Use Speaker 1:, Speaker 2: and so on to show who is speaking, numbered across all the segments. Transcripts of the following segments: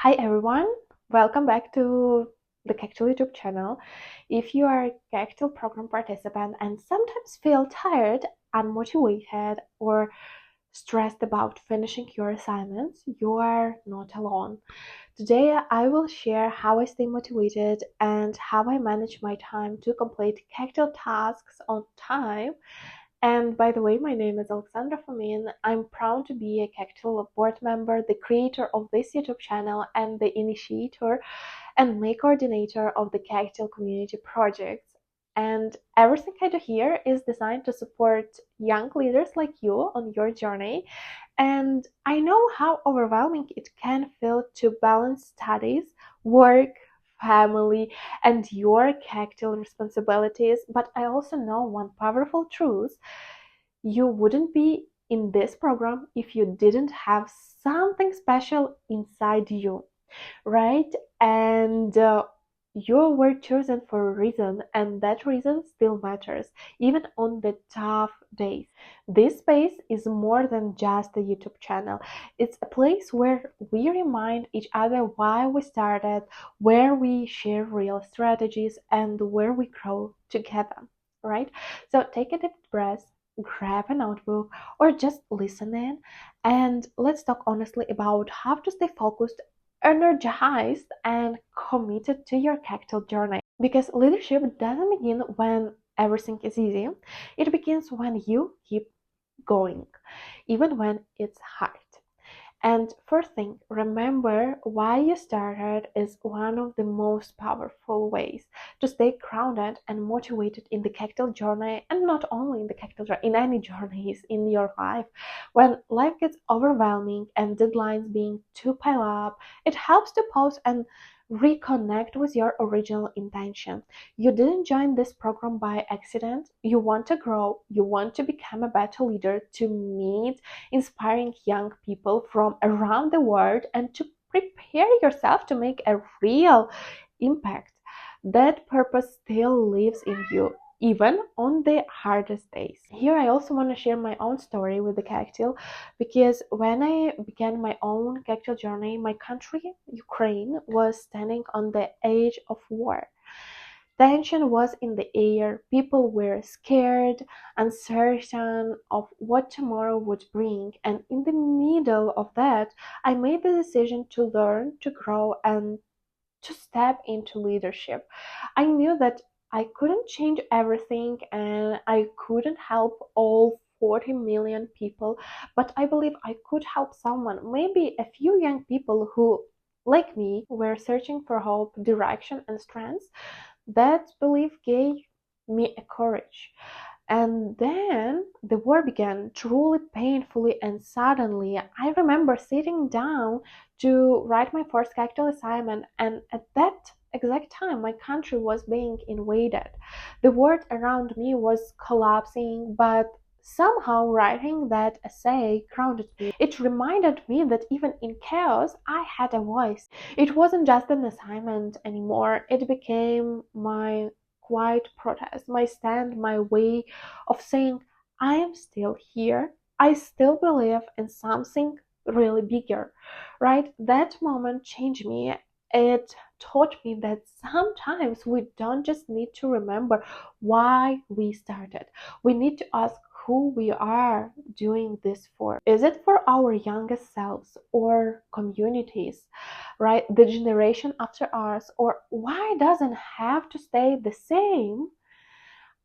Speaker 1: Hi everyone, welcome back to the Kectil YouTube channel. If you are a Kectil program participant and sometimes feel tired, unmotivated, or stressed about finishing your assignments, you are not alone. Today I will share how I stay motivated and how I manage my time to complete Kectil tasks on time. And by the way, my name is Oleksandra Fomin. I'm proud to be a Kectil Board Member, the creator of this YouTube channel, and the initiator and main coordinator of the Kectil community projects. And everything I do here is designed to support young leaders like you on your journey. And I know how overwhelming it can feel to balance studies, work, family, and your Kectil responsibilities. But I also know one powerful truth: you wouldn't be in this program if you didn't have something special inside you, right? And you were chosen for a reason, and that reason still matters, even on the tough days. This space is more than just a YouTube channel. It's a place where we remind each other why we started, where we share real strategies, and where we grow together, right? So take a deep breath, grab a notebook, or just listen in, and let's talk honestly about how to stay focused, energized, and committed to your Kectil journey. Because leadership doesn't begin when everything is easy, it begins when you keep going, even when it's hard. And first thing, remember why you started is one of the most powerful ways to stay grounded and motivated in the Kectil journey, and not only in the Kectil journey, in any journeys in your life. When life gets overwhelming and deadlines being too pile up, it helps to pause and reconnect with your original intention. You didn't join this program by accident. You want to grow, you want to become a better leader, to meet inspiring young people from around the world, and to prepare yourself to make a real impact. That purpose still lives in you, even on the hardest days. Here, I also want to share my own story with the Kectil, because when I began my own Kectil journey, my country, Ukraine, was standing on the edge of war. Tension was in the air, people were scared, uncertain of what tomorrow would bring, and in the middle of that, I made the decision to learn, to grow, and to step into leadership. I knew that I couldn't change everything and I couldn't help all 40 million people, but I believe I could help someone, maybe a few young people who, like me, were searching for hope, direction, and strength. That belief gave me a courage. And then the war began, truly painfully, and suddenly I remember sitting down to write my first Kectil assignment, and at that exact time my country was being invaded. The world around me was collapsing, but somehow writing that essay grounded me. It reminded me that even in chaos I had a voice. It wasn't just an assignment anymore, it became my quiet protest, my stand, my way of saying, I am still here, I still believe in something really bigger, right? That moment changed me. It taught me that sometimes we don't just need to remember why we started. We need to ask who we are doing this for. Is it for our youngest selves or communities, right? The generation after ours, or why doesn't have to stay the same?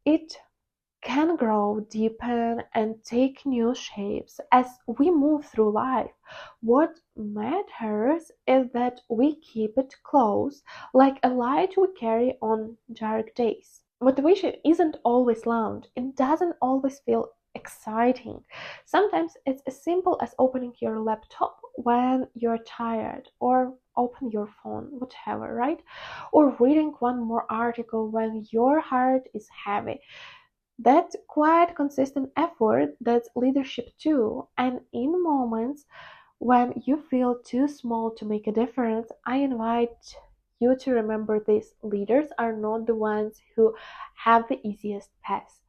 Speaker 1: It can grow, deepen, and take new shapes as we move through life. What matters is that we keep it close, like a light we carry on dark days. Motivation isn't always loud, it doesn't always feel exciting. Sometimes it's as simple as opening your laptop when you're tired, or open your phone, whatever, right? Or reading one more article when your heart is heavy. That's quite consistent effort, that's leadership too. And in moments when you feel too small to make a difference, I invite you to remember this: leaders are not the ones who have the easiest path.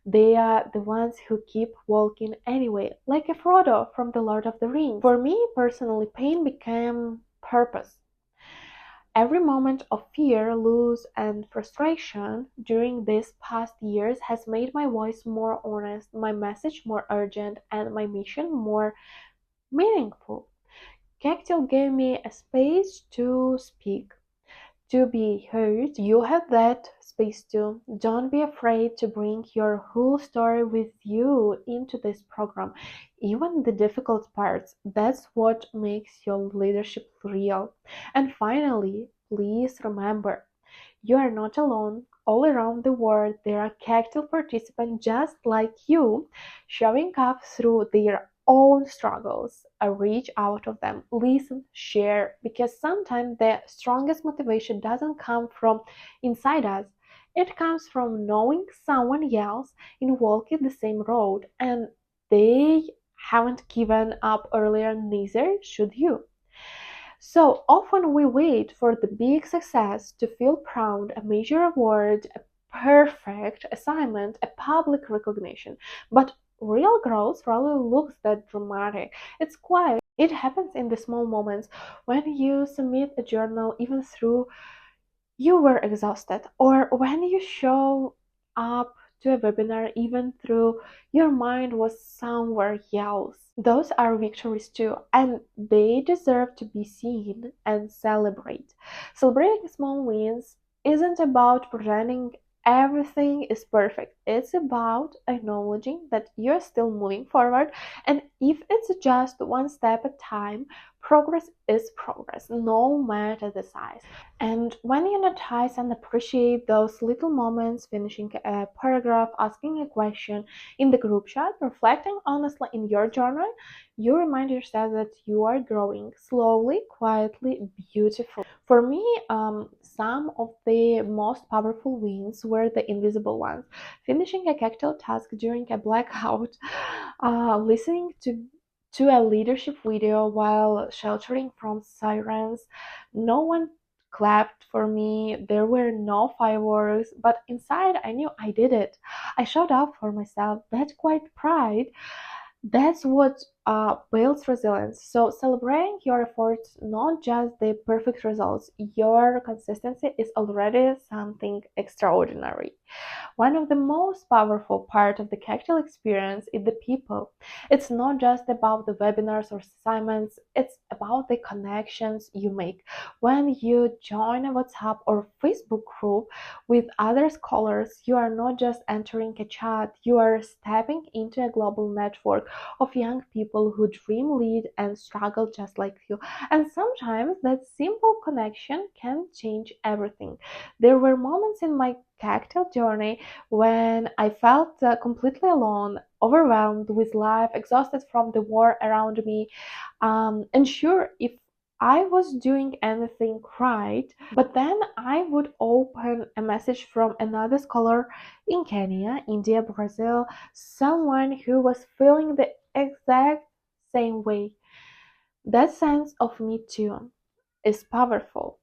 Speaker 1: They are the ones who keep walking anyway, like a Frodo from The Lord of the Rings. For me personally, pain became purpose. Every moment of fear, loss, and frustration during these past years has made my voice more honest, my message more urgent, and my mission more meaningful. Kectil gave me a space to speak, to be heard. You have that space too. Don't be afraid to bring your whole story with you into this program, even the difficult parts. That's what makes your leadership real. And finally, please remember, you are not alone. All around the world, there are Kectil participants just like you, showing up through their own struggles. Reach out of them, listen, share, because sometimes the strongest motivation doesn't come from inside us. It comes from knowing someone else in walking the same road, and they haven't given up earlier, neither should you. So often we wait for the big success to feel proud, a major award, a perfect assignment, a public recognition. But real growth rarely looks that dramatic. It's quiet. It happens in the small moments when you submit a journal even through you were exhausted, or when you show up to a webinar even though your mind was somewhere else. Those are victories too, and they deserve to be seen and celebrated. Celebrating small wins isn't about pretending everything is perfect. It's about acknowledging that you're still moving forward, and if it's just one step at a time, progress is progress, no matter the size. And when you notice and appreciate those little moments, finishing a paragraph, asking a question in the group chat, reflecting honestly in your journal, you remind yourself that you are growing slowly, quietly, beautifully. For me, some of the most powerful wins were the invisible ones. Finishing a Kectil task during a blackout, listening to a leadership video while sheltering from sirens. No one clapped for me. There were no fireworks, but inside I knew I did it. I showed up for myself. That quiet pride, that's what builds resilience. So celebrating your efforts, not just the perfect results. Your consistency is already something extraordinary. One of the most powerful parts of the Kectil experience is the people. It's not just about the webinars or assignments, it's about the connections you make. When you join a WhatsApp or Facebook group with other scholars, you are not just entering a chat, you are stepping into a global network of young people who dream, lead, and struggle just like you. And sometimes that simple connection can change everything. There were moments in my Kectil journey when I felt completely alone, overwhelmed with life, exhausted from the war around me, unsure if I was doing anything right. But then I would open a message from another scholar in Kenya, India, Brazil, someone who was feeling the exact same way. That sense of me too is powerful.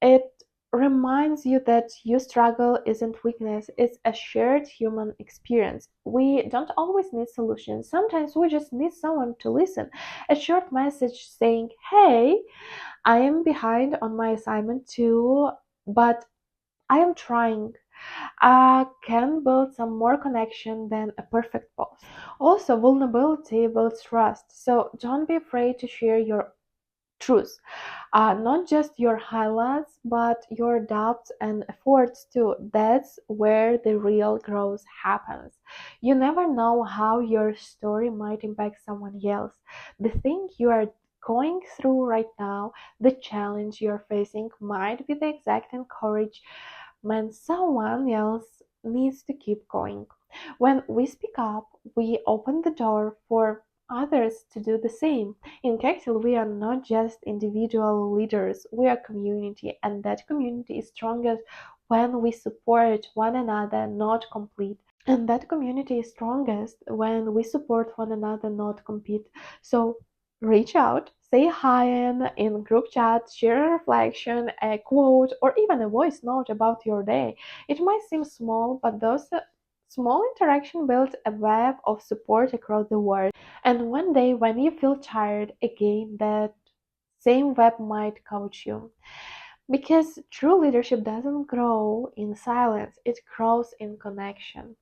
Speaker 1: It reminds you that your struggle isn't weakness, it's a shared human experience. We don't always need solutions. Sometimes we just need someone to listen. A short message saying, "Hey, I am behind on my assignment too, but I am trying," can build some more connection than a perfect post. Also, vulnerability builds trust. So don't be afraid to share your truth, not just your highlights, but your doubts and efforts too. That's where the real growth happens. You never know how your story might impact someone else. The thing you are going through right now, the challenge you're facing, might be the exact encouragement someone else needs to keep going. When we speak up, we open the door for others to do the same. In Kectil, we are not just individual leaders, we are community, and that community is strongest when we support one another, not complete. And that community is strongest when we support one another, not compete. So reach out, say hi in group chat, share a reflection, a quote, or even a voice note about your day. It might seem small, but those small interaction builds a web of support across the world. And one day when you feel tired again, that same web might coach you. Because true leadership doesn't grow in silence, it grows in connection.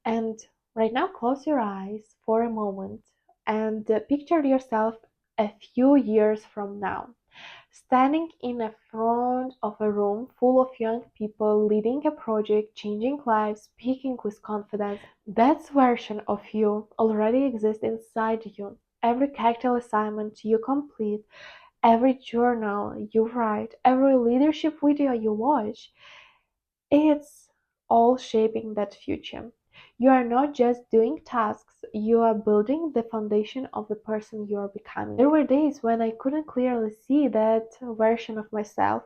Speaker 1: And right now, close your eyes for a moment and picture yourself a few years from now, standing in the front of a room full of young people, leading a project, changing lives, speaking with confidence. That version of you already exists inside you. Every Kectil assignment you complete, every journal you write, every leadership video you watch, it's all shaping that future. You are not just doing tasks, you are building the foundation of the person you are becoming. There were days when I couldn't clearly see that version of myself.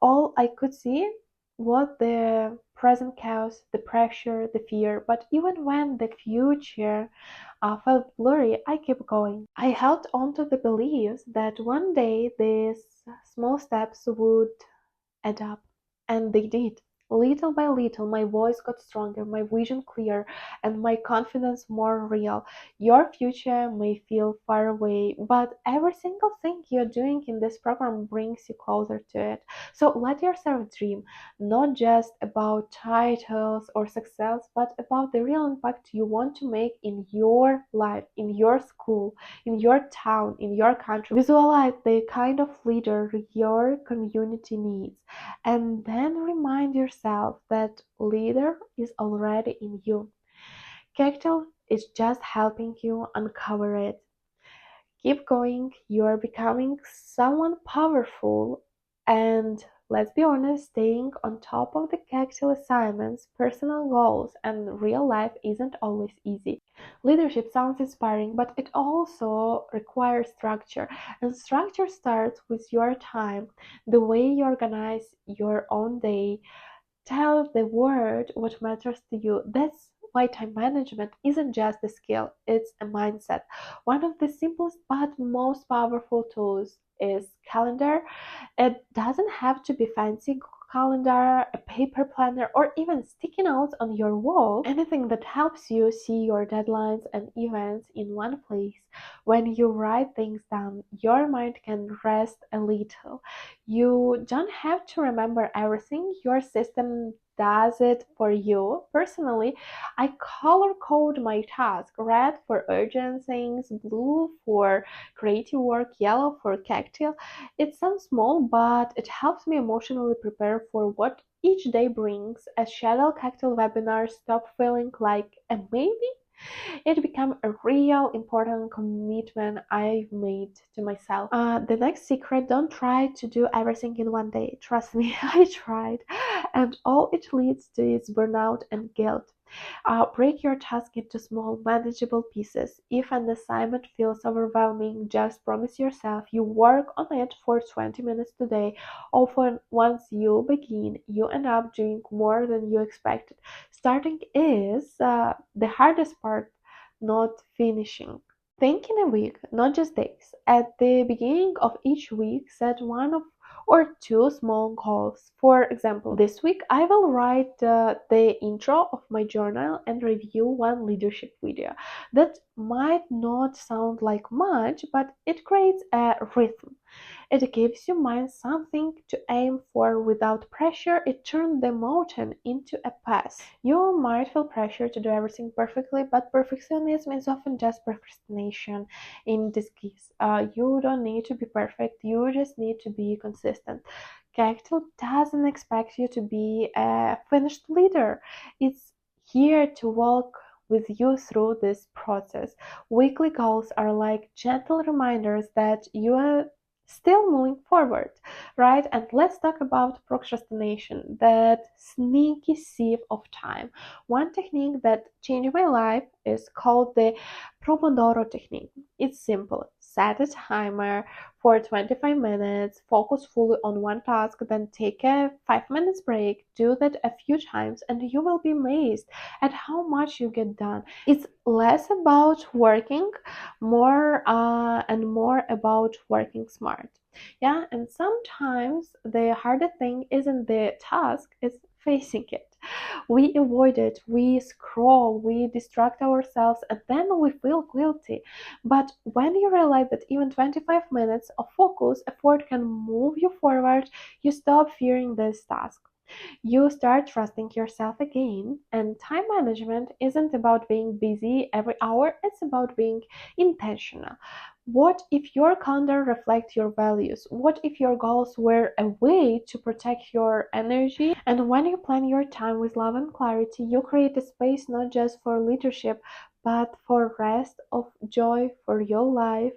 Speaker 1: All I could see was the present chaos, the pressure, the fear. But even when the future felt blurry, I kept going. I held on to the beliefs that one day these small steps would add up. And they did. Little by little, my voice got stronger, my vision clearer, and my confidence more real. Your future may feel far away, but every single thing you're doing in this program brings you closer to it. So let yourself dream, not just about titles or success, but about the real impact you want to make in your life, in your school, in your town, in your country. Visualize the kind of leader your community needs, and then remind yourself that leader is already in you. Kectil is just helping you uncover it. Keep going, you are becoming someone powerful, and let's be honest, staying on top of the Kectil assignments, personal goals, and real life isn't always easy. Leadership sounds inspiring, but it also requires structure, and structure starts with your time, the way you organize your own day. Tell the world what matters to you. That's why time management isn't just a skill, it's a mindset. One of the simplest but most powerful tools is calendar. It doesn't have to be fancy calendar, a paper planner, or even sticky notes on your wall. Anything that helps you see your deadlines and events in one place. When you write things down, your mind can rest a little. You don't have to remember everything, your system does it for you. Personally, I color code my task: red for urgent things, blue for creative work, yellow for Kectil. It sounds small, but it helps me emotionally prepare for what each day brings. A shadow Kectil webinar stop feeling like a maybe. It became a real important commitment I've made to myself. The next secret: don't try to do everything in one day. Trust me, I tried, and all it leads to is burnout and guilt. Break your task into small, manageable pieces. If an assignment feels overwhelming, just promise yourself you work on it for 20 minutes today. Often, once you begin, you end up doing more than you expected. Starting is the hardest part, not finishing. Think in a week, not just days. At the beginning of each week, set one of or two small goals. For example, this week I will write the intro of my journal and review one leadership video. That might not sound like much, but it creates a rhythm. It gives your mind something to aim for without pressure. It turns the mountain into a pass. You might feel pressure to do everything perfectly, but perfectionism is often just procrastination in disguise. You don't need to be perfect, you just need to be consistent. Kectil doesn't expect you to be a finished leader. It's here to walk with you through this process. Weekly goals are like gentle reminders that you are still moving forward, right? And let's talk about procrastination, that sneaky thief of time. One technique that changed my life is called the Pomodoro technique. It's simple: set a timer for 25 minutes, focus fully on one task, then take a 5 minutes break. Do that a few times, and you will be amazed at how much you get done. It's less about working more and more about working smart. Yeah, and sometimes the hardest thing isn't the task, it's facing it. We avoid it, we scroll, we distract ourselves, and then we feel guilty. But when you realize that even 25 minutes of focus effort can move you forward, you stop fearing this task. You start trusting yourself again, and time management isn't about being busy every hour, it's about being intentional. What if your calendar reflects your values? What if your goals were a way to protect your energy? And when you plan your time with love and clarity, you create a space not just for leadership, but for rest of joy for your life.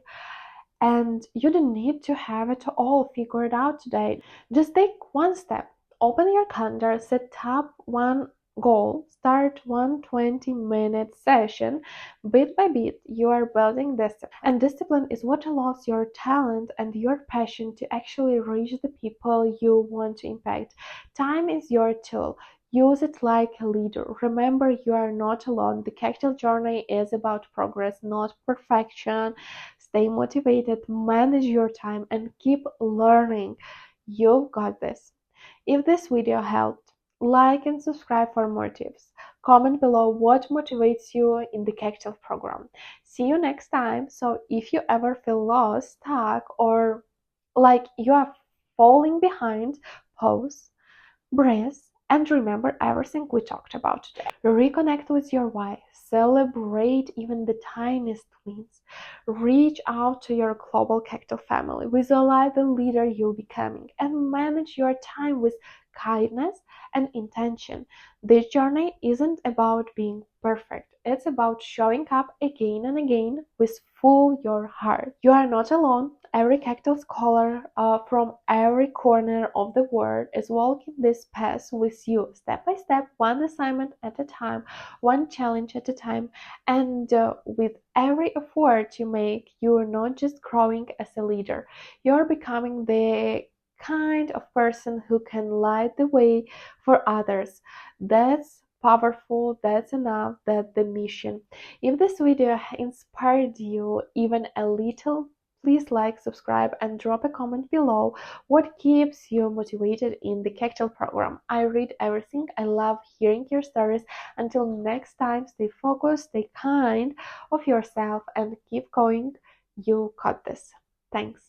Speaker 1: And you don't need to have it all figured out today. Just take one step. Open your calendar, set up one goal, start one 20-minute session. Bit by bit, you are building discipline. And discipline is what allows your talent and your passion to actually reach the people you want to impact. Time is your tool. Use it like a leader. Remember, you are not alone. The Kectil journey is about progress, not perfection. Stay motivated, manage your time, and keep learning. You've got this. If this video helped, like and subscribe for more tips. Comment below what motivates you in the Kectil program. See you next time. So if you ever feel lost, stuck, or like you are falling behind, pause, breathe, and remember everything we talked about today. Reconnect with your why. Celebrate even the tiniest wins. Reach out to your global Kectil family. Visualize the leader you're becoming and manage your time with kindness and intention. This journey isn't about being perfect. It's about showing up again and again with full your heart. You are not alone. Every Kectil scholar from every corner of the world is walking this path with you, step by step, one assignment at a time, one challenge at a time, and with every effort you make, you are not just growing as a leader, you're becoming the kind of person who can light the way for others. That's powerful, that's enough, that's the mission. If this video inspired you even a little, please like, subscribe, and drop a comment below. What keeps you motivated in the Kectil program? I read everything. I love hearing your stories. Until next time, stay focused, stay kind of yourself, and keep going. You got this. Thanks.